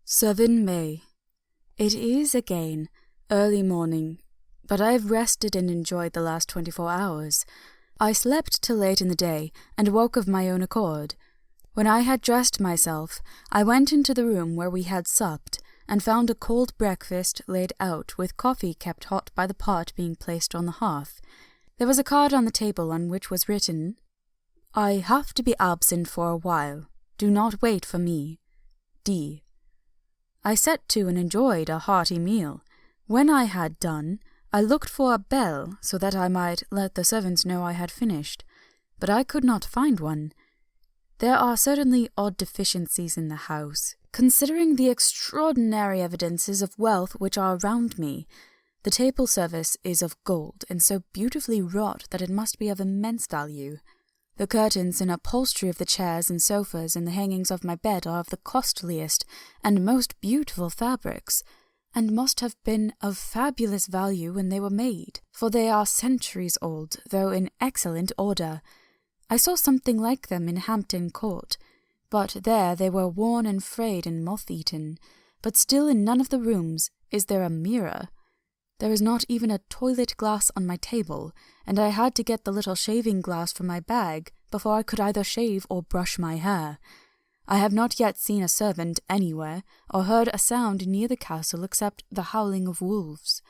7 May. It is again early morning, but I have rested and enjoyed the last 24 hours. I slept till late in the day and woke of my own accord. When I had dressed myself, I went into the room where we had supped, and found a cold breakfast laid out, with coffee kept hot by the pot being placed on the hearth. There was a card on the table on which was written, "I have to be absent for a while. Do not wait for me. D." I set to and enjoyed a hearty meal. When I had done, I looked for a bell so that I might let the servants know I had finished, but I could not find one. There are certainly odd deficiencies in the house, considering the extraordinary evidences of wealth which are around me. The table service is of gold, and so beautifully wrought that it must be of immense value. The curtains and upholstery of the chairs and sofas and the hangings of my bed are of the costliest and most beautiful fabrics, and must have been of fabulous value when they were made, for they are centuries old, though in excellent order. I saw something like them in Hampton Court, but there they were worn and frayed and moth-eaten. But still in none of the rooms is there a mirror. There is not even a toilet glass on my table, and I had to get the little shaving glass from my bag before I could either shave or brush my hair. I have not yet seen a servant anywhere, or heard a sound near the castle except the howling of wolves.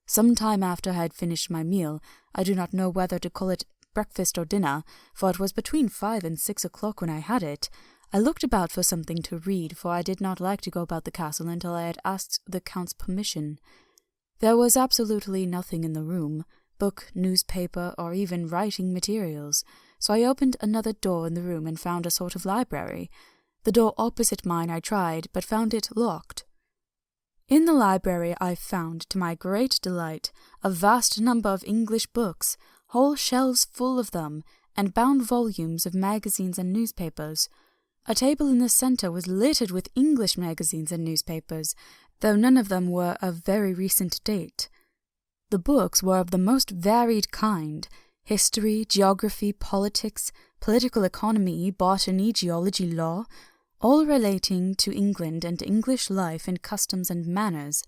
Some time after I had finished my meal, I do not know whether to call it breakfast or dinner, for it was between 5 and 6 o'clock when I had it, I looked about for something to read, for I did not like to go about the castle until I had asked the count's permission. There was absolutely nothing in the room, book, newspaper, or even writing materials, so I opened another door in the room and found a sort of library. The door opposite mine I tried, but found it locked. In the library I found, to my great delight, a vast number of English books, whole shelves full of them, and bound volumes of magazines and newspapers. A table in the centre was littered with English magazines and newspapers, though none of them were of very recent date. The books were of the most varied kind: history, geography, politics, political economy, botany, geology, law, all relating to England and English life and customs and manners.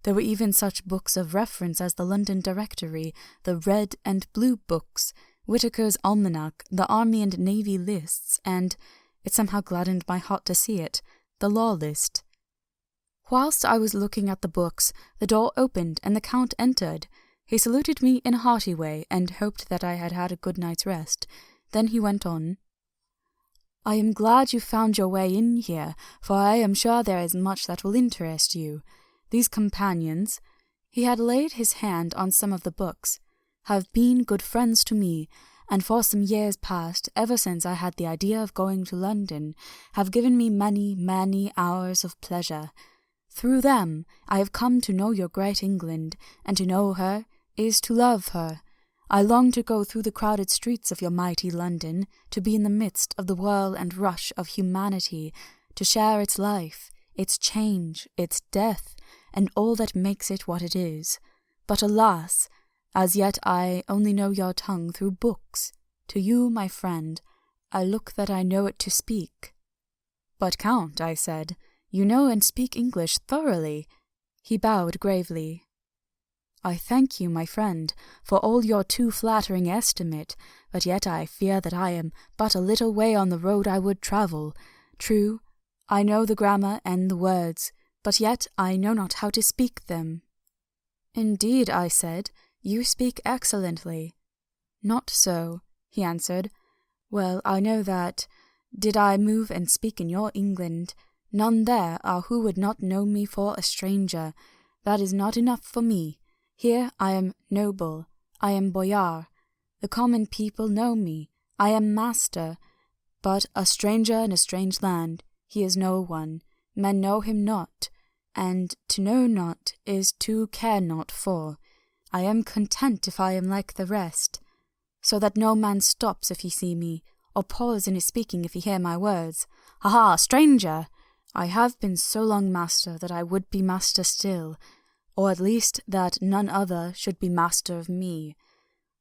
There were even such books of reference as the London Directory, the Red and Blue Books, Whitaker's Almanac, the Army and Navy Lists, and, it somehow gladdened my heart to see it, the Law List. Whilst I was looking at the books, the door opened and the Count entered. He saluted me in a hearty way, and hoped that I had had a good night's rest. Then he went on, "I am glad you found your way in here, for I am sure there is much that will interest you. These companions," he had laid his hand on some of the books, "have been good friends to me, and for some years past, ever since I had the idea of going to London, have given me many, many hours of pleasure. Through them I have come to know your great England, and to know her is to love her. I long to go through the crowded streets of your mighty London, to be in the midst of the whirl and rush of humanity, to share its life, its change, its death, and all that makes it what it is. But alas, as yet I only know your tongue through books. To you, my friend, I look that I know it to speak." "But, Count," I said, "you know and speak English thoroughly." He bowed gravely. "I thank you, my friend, for all your too flattering estimate, but yet I fear that I am but a little way on the road I would travel. True, I know the grammar and the words, but yet I know not how to speak them." "Indeed," I said, "you speak excellently." "Not so," he answered. "Well, I know that, did I move and speak in your England, none there are who would not know me for a stranger. That is not enough for me. Here I am noble, I am boyar. The common people know me, I am master. But a stranger in a strange land, he is no one. Men know him not, and to know not is to care not for. I am content if I am like the rest, so that no man stops if he see me, or pause in his speaking if he hear my words. Ha ha, stranger! I have been so long master that I would be master still, or at least that none other should be master of me.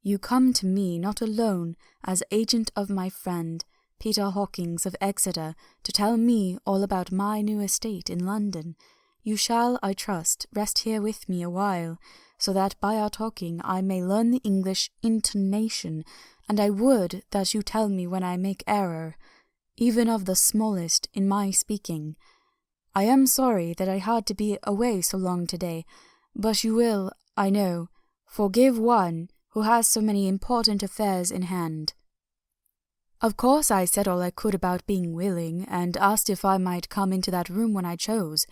You come to me not alone as agent of my friend, Peter Hawkins of Exeter, to tell me all about my new estate in London. You shall, I trust, rest here with me a while, so that by our talking I may learn the English intonation, and I would that you tell me when I make error, even of the smallest, in my speaking. I am sorry that I had to be away so long today, but you will, I know, forgive one who has so many important affairs in hand. Of course I said all I could about being willing, and asked if I might come into that room when I chose.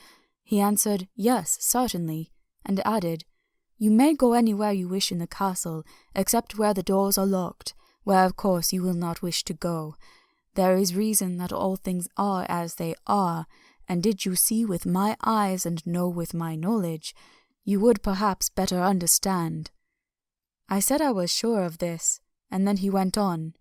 He answered, yes, certainly, and added, you may go anywhere you wish in the castle, except where the doors are locked, where of course you will not wish to go. There is reason that all things are as they are, and did you see with my eyes and know with my knowledge, you would perhaps better understand. I said I was sure of this, and then he went on.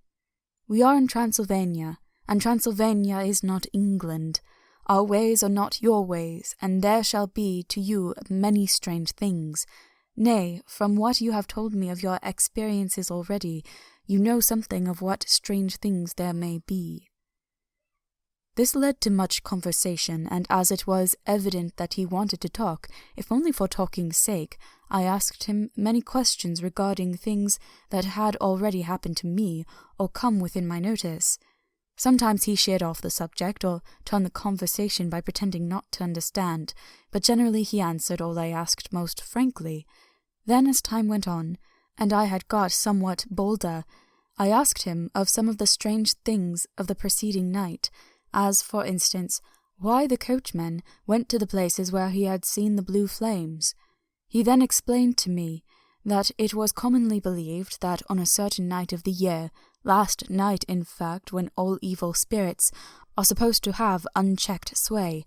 We are in Transylvania, and Transylvania is not England. Our ways are not your ways, and there shall be to you many strange things. Nay, from what you have told me of your experiences already, you know something of what strange things there may be. This led to much conversation, and as it was evident that he wanted to talk, if only for talking's sake, I asked him many questions regarding things that had already happened to me or come within my notice. Sometimes he sheered off the subject or turned the conversation by pretending not to understand, but generally he answered all I asked most frankly. Then as time went on, and I had got somewhat bolder, I asked him of some of the strange things of the preceding night, as, for instance, why the coachman went to the places where he had seen the blue flames. He then explained to me that it was commonly believed that on a certain night of the year, last night in fact when all evil spirits are supposed to have unchecked sway,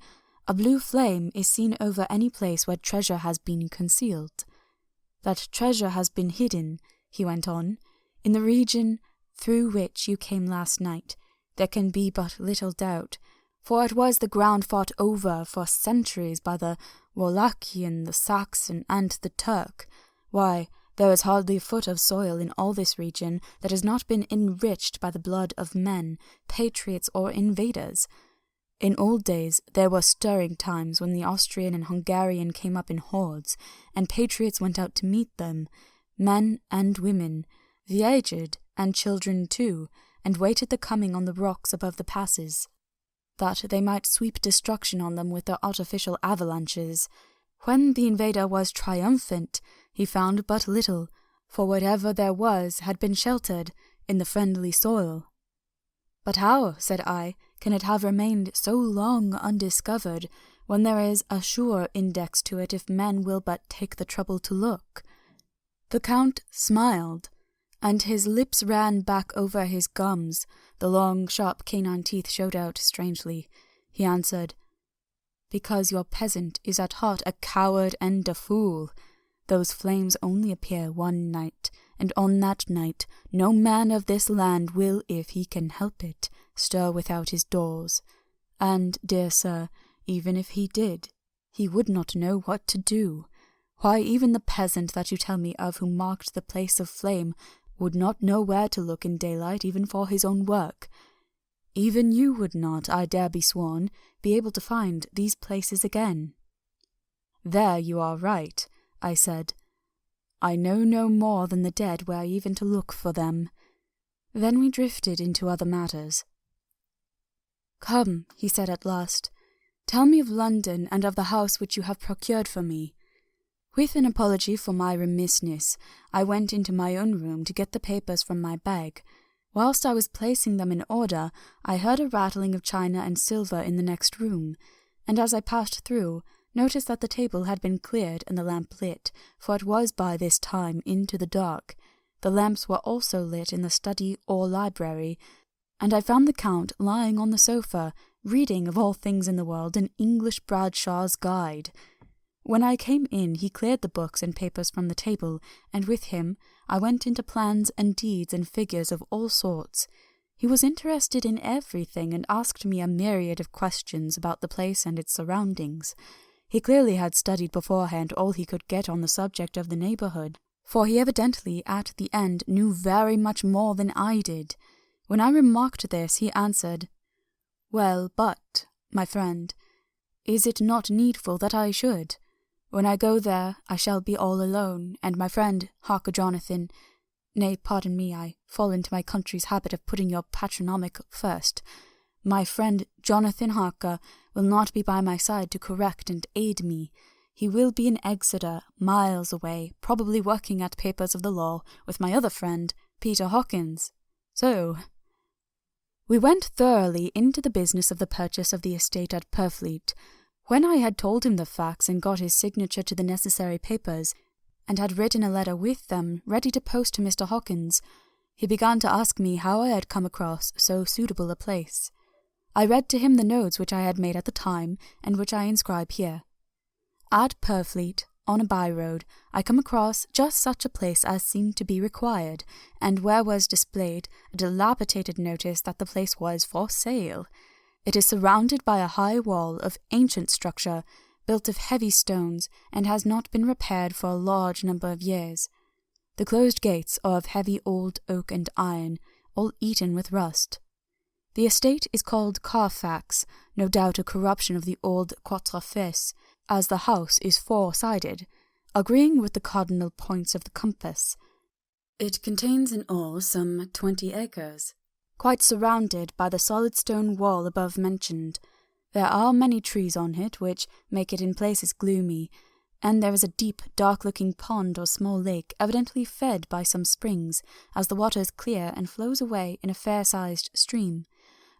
a blue flame is seen over any place where treasure has been concealed. That treasure has been hidden, he went on, in the region through which you came last night. There can be but little doubt, for it was the ground fought over for centuries by the Wallachian, the Saxon, and the Turk. Why, there is hardly a foot of soil in all this region that has not been enriched by the blood of men, patriots or invaders. In old days there were stirring times when the Austrian and Hungarian came up in hordes, and patriots went out to meet them, men and women, the aged and children too, and waited the coming on the rocks above the passes, that they might sweep destruction on them with their artificial avalanches. When the invader was triumphant, he found but little, for whatever there was had been sheltered in the friendly soil. But how, said I, can it have remained so long undiscovered, when there is a sure index to it if men will but take the trouble to look? The Count smiled, and his lips ran back over his gums. The long, sharp canine teeth showed out strangely. He answered, because your peasant is at heart a coward and a fool. Those flames only appear one night, and on that night no man of this land will, if he can help it, stir without his doors. And, dear sir, even if he did, he would not know what to do. Why, even the peasant that you tell me of who marked the place of flame would not know where to look in daylight even for his own work. Even you would not, I dare be sworn, be able to find these places again. There you are right, I said. I know no more than the dead where even to look for them. Then we drifted into other matters. Come, he said at last, tell me of London and of the house which you have procured for me. With an apology for my remissness, I went into my own room to get the papers from my bag. Whilst I was placing them in order, I heard a rattling of china and silver in the next room, and as I passed through, noticed that the table had been cleared and the lamp lit, for it was by this time into the dark. The lamps were also lit in the study or library, and I found the Count lying on the sofa, reading, of all things in the world, an English Bradshaw's Guide. When I came in, he cleared the books and papers from the table, and with him I went into plans and deeds and figures of all sorts. He was interested in everything, and asked me a myriad of questions about the place and its surroundings. He clearly had studied beforehand all he could get on the subject of the neighbourhood, for he evidently at the end knew very much more than I did. When I remarked this, he answered, "Well, but, my friend, is it not needful that I should? When I go there, I shall be all alone, and my friend, Harker Jonathan, nay, pardon me, I fall into my country's habit of putting your patronymic first. My friend Jonathan Harker will not be by my side to correct and aid me. He will be in Exeter, miles away, probably working at papers of the law with my other friend, Peter Hawkins. So, we went thoroughly into the business of the purchase of the estate at Purfleet. When I had told him the facts and got his signature to the necessary papers, and had written a letter with them ready to post to Mr. Hawkins, he began to ask me how I had come across so suitable a place. I read to him the notes which I had made at the time, and which I inscribe here. At Purfleet, on a by-road, I come across just such a place as seemed to be required, and where was displayed a dilapidated notice that the place was for sale. It is surrounded by a high wall of ancient structure, built of heavy stones, and has not been repaired for a large number of years. The closed gates are of heavy old oak and iron, all eaten with rust. The estate is called Carfax, no doubt a corruption of the old Quatre-Fils, as the house is four-sided, agreeing with the cardinal points of the compass. It contains in all some 20 acres, quite surrounded by the solid stone wall above mentioned. There are many trees on it, which make it in places gloomy, and there is a deep, dark-looking pond or small lake, evidently fed by some springs, as the water is clear and flows away in a fair-sized stream.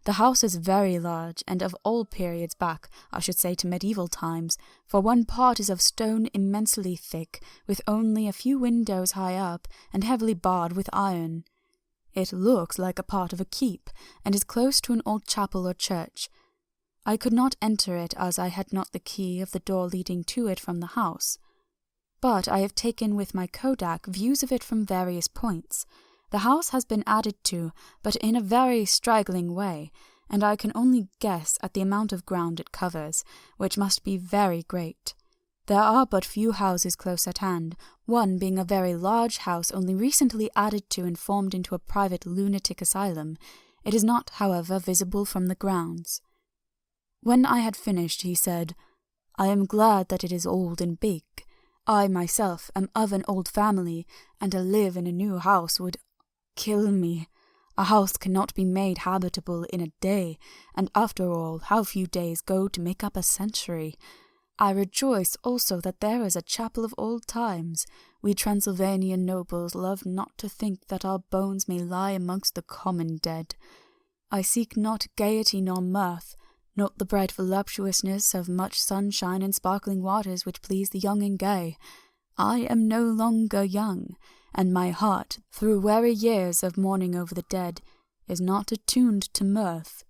The house is very large, and of all periods back, I should say to medieval times, for one part is of stone immensely thick, with only a few windows high up, and heavily barred with iron. It looks like a part of a keep, and is close to an old chapel or church. I could not enter it as I had not the key of the door leading to it from the house. But I have taken with my kodak views of it from various points. The house has been added to, but in a very straggling way, and I can only guess at the amount of ground it covers, which must be very great. There are but few houses close at hand, one being a very large house only recently added to and formed into a private lunatic asylum. It is not, however, visible from the grounds. When I had finished, he said, "I am glad that it is old and big. I myself am of an old family, and to live in a new house would kill me. A house cannot be made habitable in a day, and after all, how few days go to make up a century. I rejoice also that there is a chapel of old times. We Transylvanian nobles love not to think that our bones may lie amongst the common dead. I seek not gaiety nor mirth, not the bright voluptuousness of much sunshine and sparkling waters which please the young and gay. I am no longer young, and my heart, through weary years of mourning over the dead, is not attuned to mirth.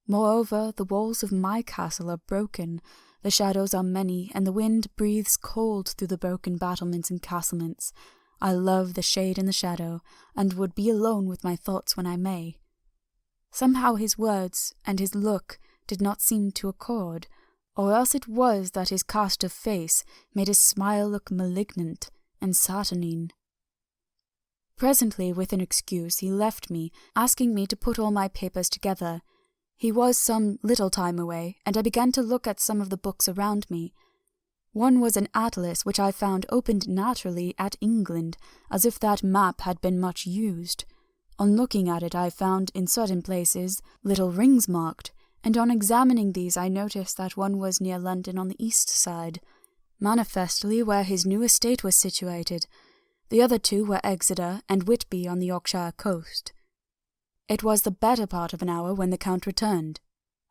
Moreover, the walls of my castle are broken, the shadows are many, and the wind breathes cold through the broken battlements and castlements. I love the shade and the shadow, and would be alone with my thoughts when I may." Somehow his words and his look did not seem to accord, or else it was that his cast of face made his smile look malignant and saturnine. Presently, with an excuse, he left me, asking me to put all my papers together. He was some little time away, and I began to look at some of the books around me. One was an atlas which I found opened naturally at England, as if that map had been much used. On looking at it, I found in certain places little rings marked, and on examining these I noticed that one was near London on the east side, manifestly where his new estate was situated. The other two were Exeter and Whitby on the Yorkshire coast. It was the better part of an hour when the Count returned.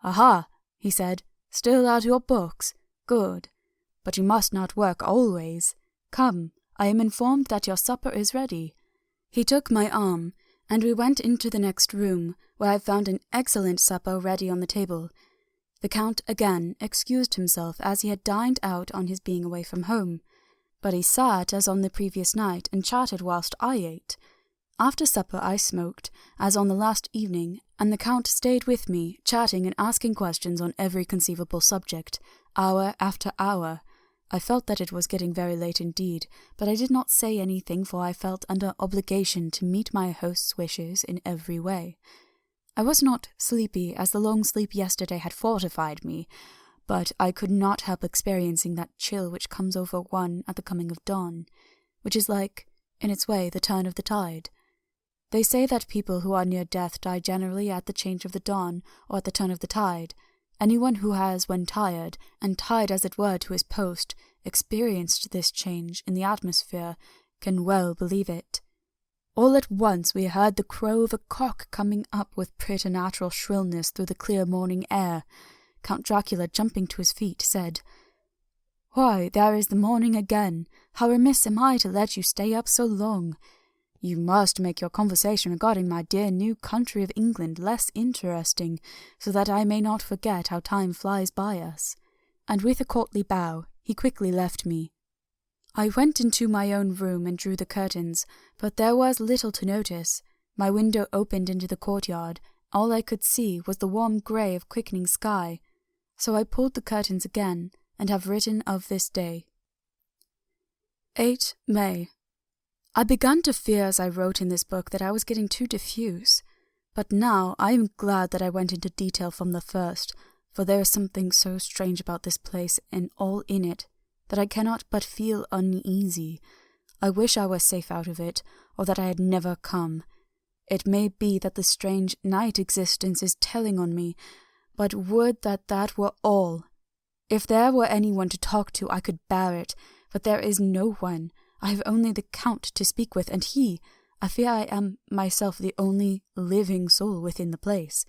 "Aha," he said, "still at your books? Good. But you must not work always. Come, I am informed that your supper is ready." He took my arm, and we went into the next room, where I found an excellent supper ready on the table. The Count again excused himself, as he had dined out on his being away from home, but he sat as on the previous night and chatted whilst I ate. After supper I smoked, as on the last evening, and the Count stayed with me, chatting and asking questions on every conceivable subject, hour after hour. I felt that it was getting very late indeed, but I did not say anything, for I felt under obligation to meet my host's wishes in every way. I was not sleepy, as the long sleep yesterday had fortified me, but I could not help experiencing that chill which comes over one at the coming of dawn, which is like, in its way, the turn of the tide. They say that people who are near death die generally at the change of the dawn or at the turn of the tide. Anyone who has, when tired, and tied as it were to his post, experienced this change in the atmosphere, can well believe it. All at once we heard the crow of a cock coming up with preternatural shrillness through the clear morning air. Count Dracula, jumping to his feet, said, "Why, there is the morning again. How remiss am I to let you stay up so long. You must make your conversation regarding my dear new country of England less interesting, so that I may not forget how time flies by us." And with a courtly bow, he quickly left me. I went into my own room and drew the curtains, but there was little to notice. My window opened into the courtyard. All I could see was the warm grey of quickening sky. So I pulled the curtains again, and have written of this day. 8 May. I began to fear as I wrote in this book that I was getting too diffuse, but now I am glad that I went into detail from the first, for there is something so strange about this place and all in it that I cannot but feel uneasy. I wish I were safe out of it, or that I had never come. It may be that the strange night existence is telling on me, but would that that were all. If there were anyone to talk to, I could bear it, but there is no one. I have only the Count to speak with, and I fear I am myself the only living soul within the place.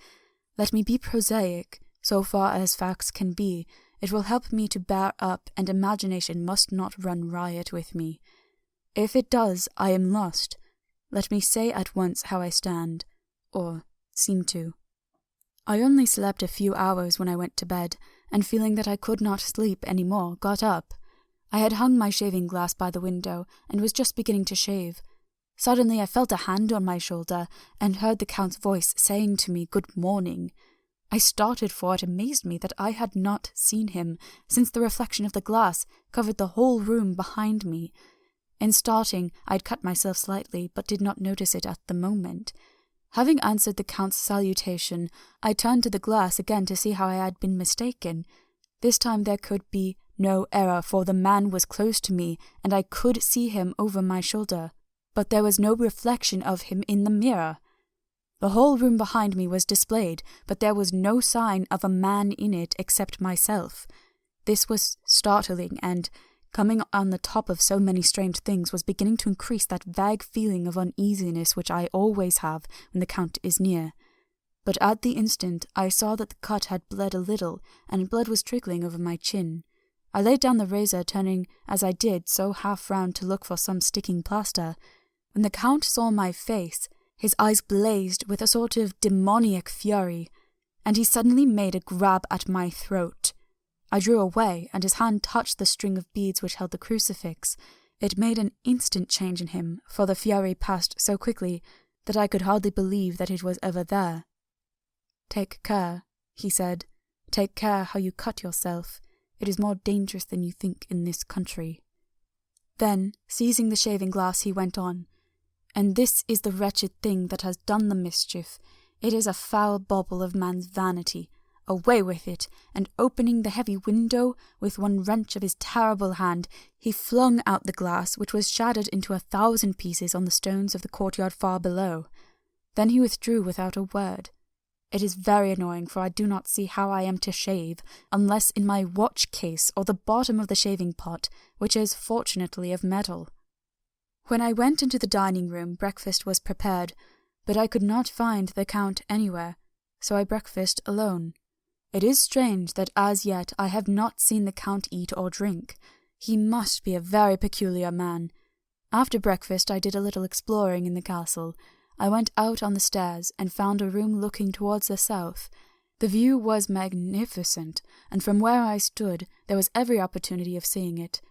Let me be prosaic, so far as facts can be. It will help me to bear up, and imagination must not run riot with me. If it does, I am lost. Let me say at once how I stand, or seem to. I only slept a few hours when I went to bed, and feeling that I could not sleep any more, got up. I had hung my shaving glass by the window, and was just beginning to shave. Suddenly I felt a hand on my shoulder, and heard the Count's voice saying to me, "Good morning." I started, for it amazed me that I had not seen him, since the reflection of the glass covered the whole room behind me. In starting, I had cut myself slightly, but did not notice it at the moment. Having answered the Count's salutation, I turned to the glass again to see how I had been mistaken. This time there could be no error, for the man was close to me, and I could see him over my shoulder. But there was no reflection of him in the mirror. The whole room behind me was displayed, but there was no sign of a man in it except myself. This was startling, and, coming on the top of so many strange things, was beginning to increase that vague feeling of uneasiness which I always have when the Count is near. But at the instant I saw that the cut had bled a little, and blood was trickling over my chin. I laid down the razor, turning as I did so half round to look for some sticking plaster. When the Count saw my face, his eyes blazed with a sort of demoniac fury, and he suddenly made a grab at my throat. I drew away, and his hand touched the string of beads which held the crucifix. It made an instant change in him, for the fury passed so quickly that I could hardly believe that it was ever there. "Take care," he said. "Take care how you cut yourself. It is more dangerous than you think in this country." Then, seizing the shaving glass, he went on. "And this is the wretched thing that has done the mischief. It is a foul bauble of man's vanity. Away with it!" And opening the heavy window with one wrench of his terrible hand, he flung out the glass, which was shattered into 1,000 pieces on the stones of the courtyard far below. Then he withdrew without a word. It is very annoying, for I do not see how I am to shave, unless in my watch case or the bottom of the shaving pot, which is fortunately of metal. When I went into the dining room, breakfast was prepared, but I could not find the Count anywhere, so I breakfasted alone. It is strange that as yet I have not seen the Count eat or drink. He must be a very peculiar man. After breakfast I did a little exploring in the castle. I went out on the stairs and found a room looking towards the south. The view was magnificent, and from where I stood there was every opportunity of seeing it.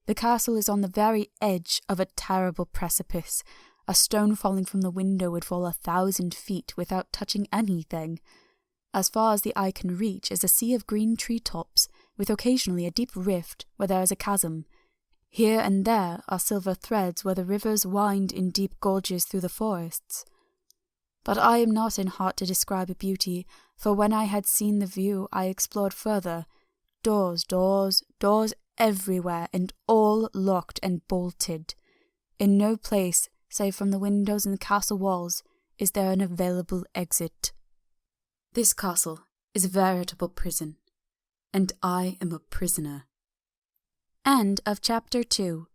The castle is on the very edge of a terrible precipice. A stone falling from the window would fall 1,000 feet without touching anything. As far as the eye can reach is a sea of green tree-tops, with occasionally a deep rift where there is a chasm. Here and there are silver threads where the rivers wind in deep gorges through the forests. But I am not in heart to describe a beauty, for when I had seen the view I explored further. Doors, doors, doors everywhere, and all locked and bolted. In no place, save from the windows and the castle walls, is there an available exit. This castle is a veritable prison, and I am a prisoner. End of Chapter 2.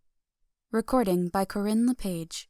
Recording by Corinne LePage.